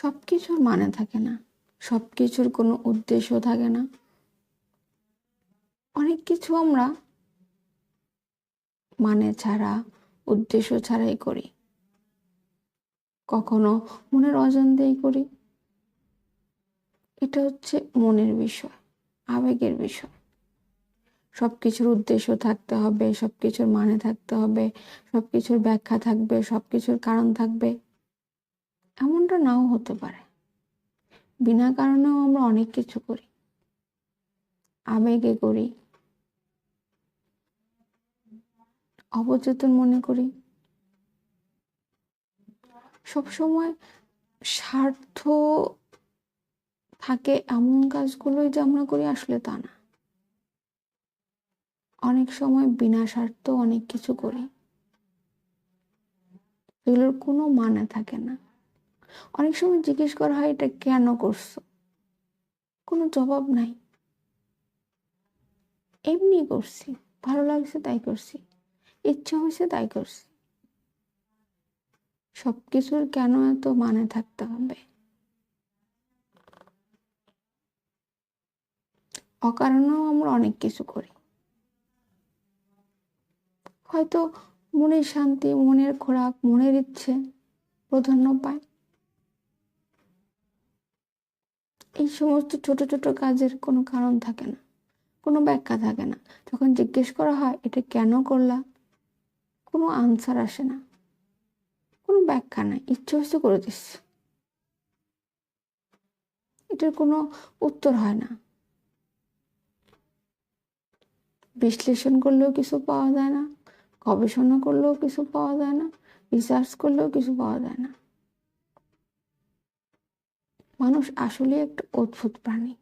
সব কিছুর মানে থাকে না, সব কিছুর কোনো উদ্দেশ্য থাকে না। অনেক কিছু আমরা মানে ছাড়া, উদ্দেশ্য ছাড়াই করি, কখনো মনের অজান্তেই করি। এটা হচ্ছে মনের বিষয়, আবেগের বিষয়। সব কিছুর উদ্দেশ্য থাকতে হবে, সব কিছুর মানে থাকতে হবে, সব কিছুর ব্যাখ্যা থাকবে, সব কিছুর কারণ থাকবে, এমনটা নাও হতে পারে। বিনা কারণেও আমরা অনেক কিছু করি, আবেগে করি, অবচেতন মনে করি। সবসময় স্বার্থ থাকে এমন কাজগুলোই যে আমরা করি, আসলে তা না। অনেক সময় বিনা স্বার্থ অনেক কিছু করি, এগুলোর কোনো মানে থাকে না। অনেক সময় জিজ্ঞেস করা হয়, এটা কেন করছো? কোনো জবাব নাই, এমনি করছি, ভালো লাগছে তাই করছি, ইচ্ছা হয়েছে তাই করছি। সবকিছুর কেন এত মানে থাকতে হবে? অকারণেও আমরা অনেক কিছু করি। হয়তো মনের শান্তি, মনের খোরাক, মনের ইচ্ছে প্রাধান্য পায়। এই সমস্ত ছোট ছোট কাজের কোনো কারণ থাকে না, কোনো ব্যাখ্যা থাকে না। যখন জিজ্ঞেস করা হয় এটা কেন করলা, কোনো আনসার আসে না, কোনো ব্যাখ্যা নাই, ইচ্ছে হচ্ছে করে দিচ্ছে, এটার কোনো উত্তর হয় না। বিশ্লেষণ করলেও কিছু পাওয়া যায় না, গবেষণা করলেও কিছু পাওয়া যায় না, রিসার্চ করলেও কিছু পাওয়া যায় না। মানুষ আসলে একটা অদ্ভুত প্রাণী।